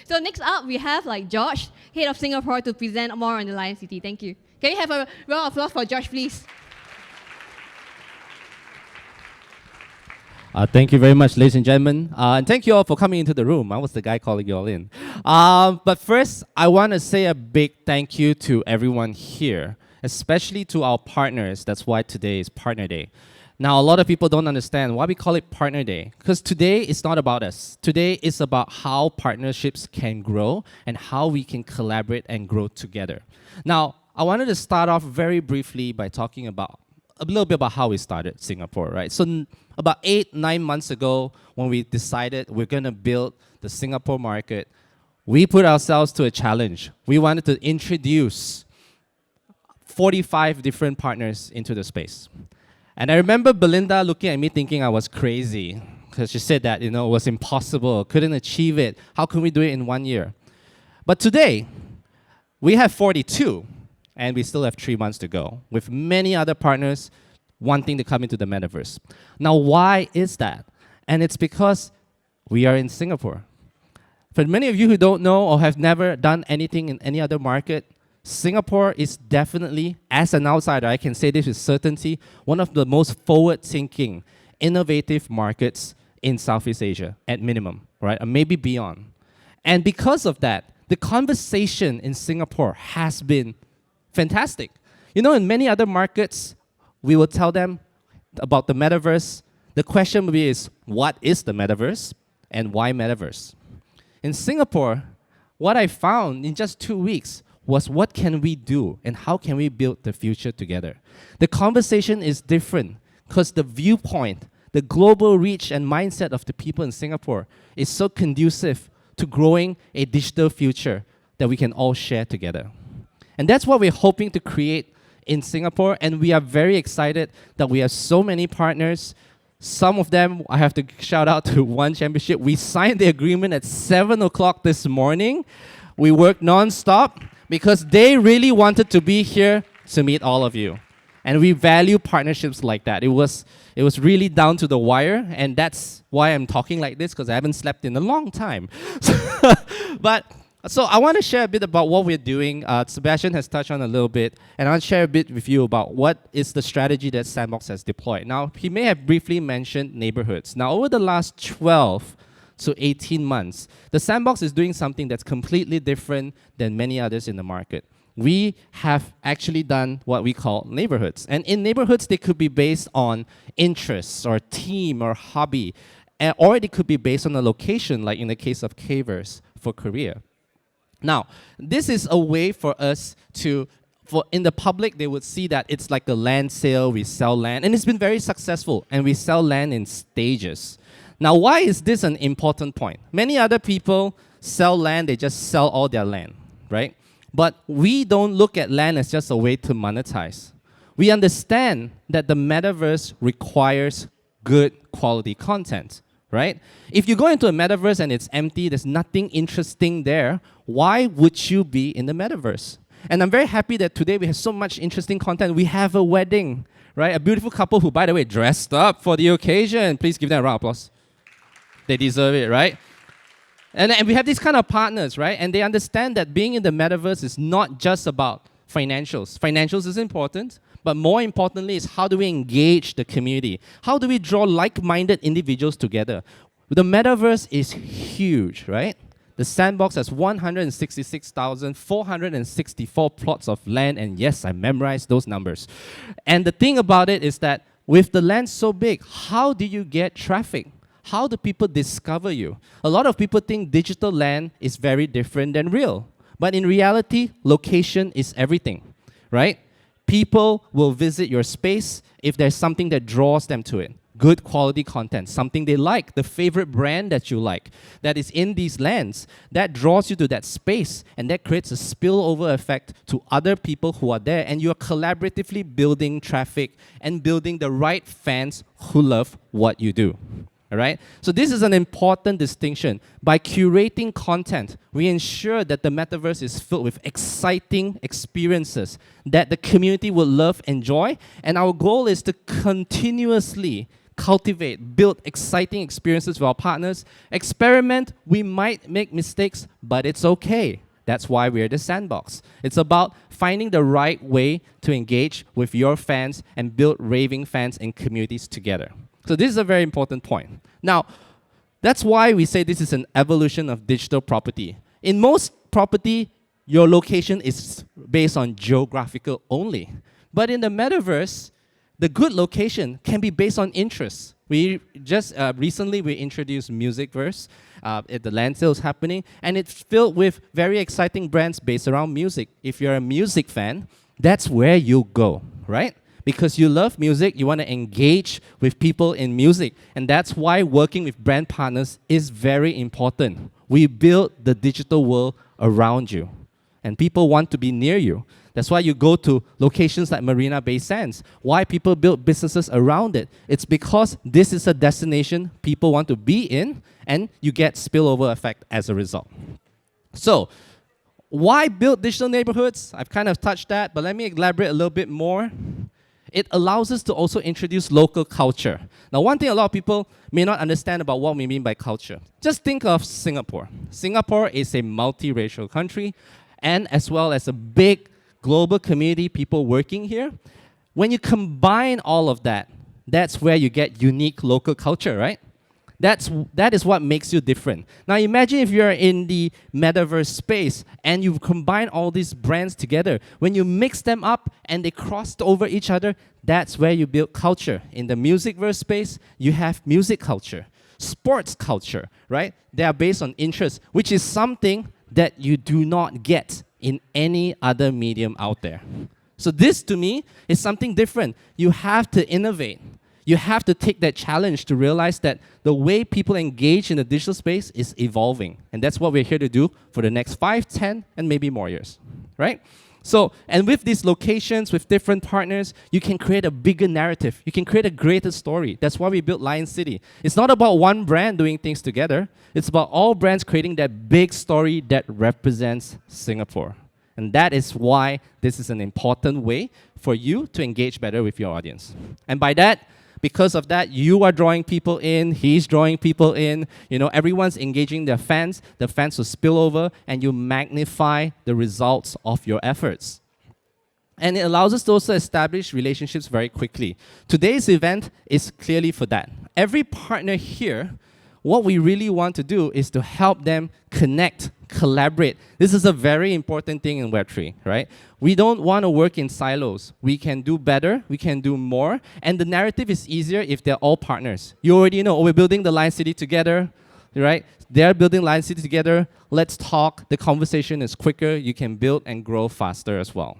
So next up, we have George, head of Singapore, to present more on the Lion City. Thank you. Can you have a round of applause for George, please? Thank you very much, ladies and gentlemen. And thank you all for coming into the room. I was the guy calling you all in. But first, I want to say a big thank you to everyone here, especially to our partners. That's why today is Partner Day. Now, a lot of people don't understand why we call it Partner Day, because today is not about us. Today is about how partnerships can grow and how we can collaborate and grow together. Now, I wanted to start off very briefly by talking about a little bit about how we started Singapore, right? So about 8-9 months ago, when we decided we're going to build the Singapore market, we put ourselves to a challenge. We wanted to introduce 45 different partners into the space. And I remember Belinda looking at me thinking I was crazy, because she said that, it was impossible, couldn't achieve it. How can we do it in 1 year? But today, we have 42, and we still have 3 months to go, with many other partners wanting to come into the metaverse. Now, why is that? And it's because we are in Singapore. For many of you who don't know or have never done anything in any other market, Singapore is definitely, as an outsider, I can say this with certainty, one of the most forward-thinking, innovative markets in Southeast Asia, at minimum, right? Or maybe beyond. And because of that, the conversation in Singapore has been fantastic. In many other markets, we will tell them about the metaverse. The question will be what is the metaverse and why metaverse? In Singapore, what I found in just 2 weeks was what can we do and how can we build the future together? The conversation is different because the viewpoint, the global reach and mindset of the people in Singapore is so conducive to growing a digital future that we can all share together. And that's what we're hoping to create in Singapore, and we are very excited that we have so many partners. Some of them, I have to shout out to One Championship. We signed the agreement at 7 o'clock this morning. We worked non-stop because they really wanted to be here to meet all of you. And we value partnerships like that. It was really down to the wire, and that's why I'm talking like this, because I haven't slept in a long time. So I want to share a bit about what we're doing. Sebastian has touched on a little bit, and I'll share a bit with you about what is the strategy that Sandbox has deployed. Now, he may have briefly mentioned neighborhoods. Now, over the last 12 to 18 months, the Sandbox is doing something that's completely different than many others in the market. We have actually done what we call neighborhoods. And in neighborhoods, they could be based on interests or team or hobby, or it could be based on a location, like in the case of Cavers for Korea. Now, this is a way for us in the public, they would see that it's like a land sale, we sell land, and it's been very successful, and we sell land in stages. Now, why is this an important point? Many other people sell land, they just sell all their land, right? But we don't look at land as just a way to monetize. We understand that the metaverse requires good quality content, right? If you go into a metaverse and it's empty, there's nothing interesting there, why would you be in the metaverse? And I'm very happy that today we have so much interesting content. We have a wedding, right? A beautiful couple who, by the way, dressed up for the occasion. Please give them a round of applause. They deserve it, right? And we have these kind of partners, right? And they understand that being in the metaverse is not just about financials. Financials is important, but more importantly is how do we engage the community? How do we draw like-minded individuals together? The metaverse is huge, right? The Sandbox has 166,464 plots of land, and yes, I memorized those numbers. And the thing about it is that with the land so big, how do you get traffic? How do people discover you? A lot of people think digital land is very different than real. But in reality, location is everything, right? People will visit your space if there's something that draws them to it. Good quality content, something they like, the favorite brand that you like, that is in these lands, that draws you to that space, and that creates a spillover effect to other people who are there, and you're collaboratively building traffic and building the right fans who love what you do. All right? So this is an important distinction. By curating content, we ensure that the metaverse is filled with exciting experiences that the community will love, enjoy, and our goal is to continuously cultivate, build exciting experiences with our partners, experiment. We might make mistakes, but it's okay. That's why we're the Sandbox. It's about finding the right way to engage with your fans and build raving fans and communities together. So this is a very important point. Now, that's why we say this is an evolution of digital property. In most property, your location is based on geographical only. But in the metaverse, the good location can be based on interests. We just recently we introduced Musicverse. The land sale is happening, and it's filled with very exciting brands based around music. If you're a music fan, that's where you go, right? Because you love music, you want to engage with people in music, and that's why working with brand partners is very important. We build the digital world around you, and people want to be near you. That's why you go to locations like Marina Bay Sands. Why people build businesses around it? It's because this is a destination people want to be in, and you get spillover effect as a result. So, why build digital neighborhoods? I've kind of touched that, but let me elaborate a little bit more. It allows us to also introduce local culture. Now, one thing a lot of people may not understand about what we mean by culture. Just think of Singapore. Singapore is a multiracial country, and as well as a big global community, people working here. When you combine all of that, that's where you get unique local culture, right? That is what makes you different. Now imagine if you're in the metaverse space and you combine all these brands together. When you mix them up and they cross over each other, that's where you build culture. In the musicverse space, you have music culture, sports culture, right? They are based on interest, which is something that you do not get in any other medium out there. So this, to me, is something different. You have to innovate. You have to take that challenge to realize that the way people engage in the digital space is evolving. And that's what we're here to do for the next 5, 10, and maybe more years, right? So, and with these locations, with different partners, you can create a bigger narrative. You can create a greater story. That's why we built Lion City. It's not about one brand doing things together. It's about all brands creating that big story that represents Singapore. And that is why this is an important way for you to engage better with your audience. And by that, because of that, you are drawing people in, he's drawing people in, everyone's engaging their fans, the fans will spill over, and you magnify the results of your efforts. And it allows us to also establish relationships very quickly. Today's event is clearly for that. Every partner here, what we really want to do is to help them connect, collaborate. This is a very important thing in Web3, right? We don't want to work in silos. We can do better, we can do more, and the narrative is easier if they're all partners. You already know, we're building the Lion City together, right? They're building Lion City together. Let's talk. The conversation is quicker. You can build and grow faster as well.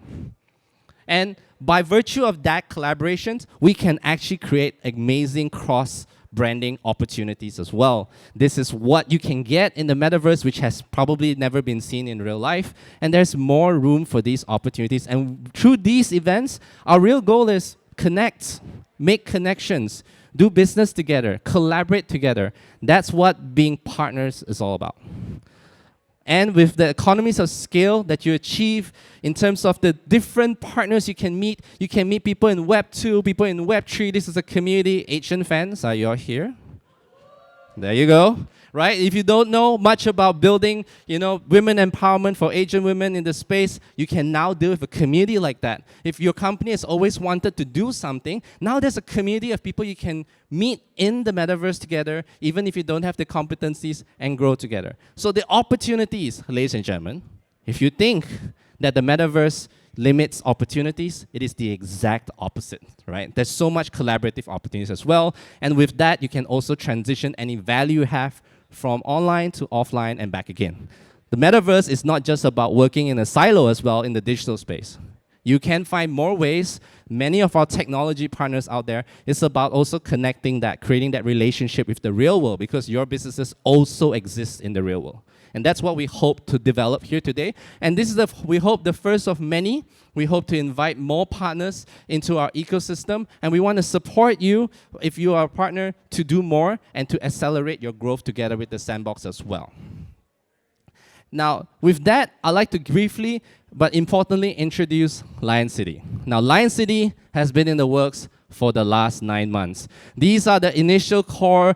And by virtue of that collaborations, we can actually create amazing cross-branding opportunities as well. This is what you can get in the metaverse, which has probably never been seen in real life. And there's more room for these opportunities. And through these events, our real goal is connect, make connections, do business together, collaborate together. That's what being partners is all about. And with the economies of scale that you achieve in terms of the different partners you can meet people in Web 2, people in Web 3. This is a community. Asian fans, are you all here? There you go. Right? If you don't know much about building, women empowerment for Asian women in the space, you can now deal with a community like that. If your company has always wanted to do something, now there's a community of people you can meet in the metaverse together, even if you don't have the competencies, and grow together. So the opportunities, ladies and gentlemen, if you think that the metaverse limits opportunities, it is the exact opposite, right? There's so much collaborative opportunities as well. And with that, you can also transition any value you have from online to offline and back again. The metaverse is not just about working in a silo as well in the digital space. You can find more ways. Many of our technology partners out there, it's about also connecting that, creating that relationship with the real world, because your businesses also exist in the real world. And that's what we hope to develop here today. And this is, we hope, the first of many. We hope to invite more partners into our ecosystem. And we want to support you, if you are a partner, to do more and to accelerate your growth together with the Sandbox as well. Now, with that, I'd like to briefly, but importantly, introduce Lion City. Now, Lion City has been in the works for the last 9 months. These are the initial core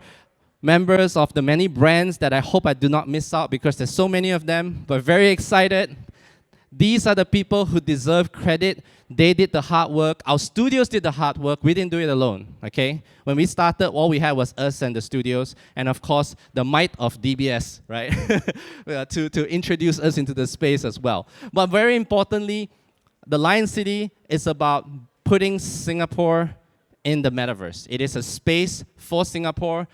members of the many brands that I hope I do not miss out because there's so many of them, but very excited. These are the people who deserve credit. They did the hard work. Our studios did the hard work. We didn't do it alone, okay? When we started, all we had was us and the studios, and of course, the might of DBS, right? to introduce us into the space as well. But very importantly, the Lion City is about putting Singapore in the metaverse. It is a space for Singapore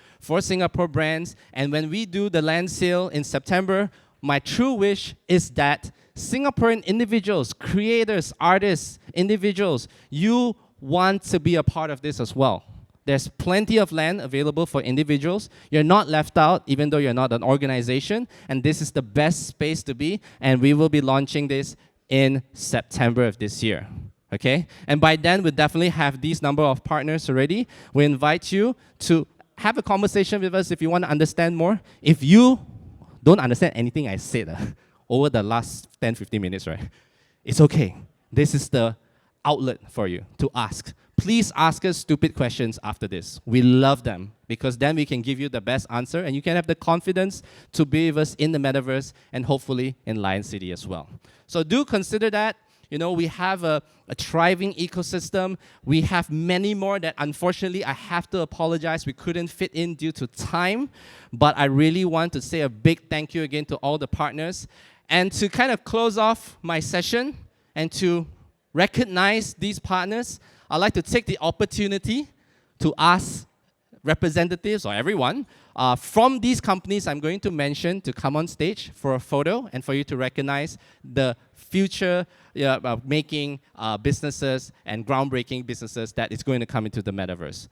brands, and when we do the land sale in September, my true wish is that Singaporean individuals, creators, artists, individuals, you want to be a part of this as well. There's plenty of land available for individuals. You're not left out, even though you're not an organization, and this is the best space to be, and we will be launching this in September of this year. Okay? And by then, we'll definitely have these number of partners already. We invite you to have a conversation with us if you want to understand more. If you don't understand anything I said over the last 10, 15 minutes, right? It's okay. This is the outlet for you to ask. Please ask us stupid questions after this. We love them because then we can give you the best answer and you can have the confidence to be with us in the metaverse and hopefully in Lion City as well. So do consider that. You know, we have a thriving ecosystem. We have many more that unfortunately I have to apologize we couldn't fit in due to time. But I really want to say a big thank you again to all the partners. And to kind of close off my session and to recognize these partners, I'd like to take the opportunity to ask representatives or everyone from these companies I'm going to mention to come on stage for a photo and for you to recognize the future making businesses and groundbreaking businesses that is going to come into the metaverse.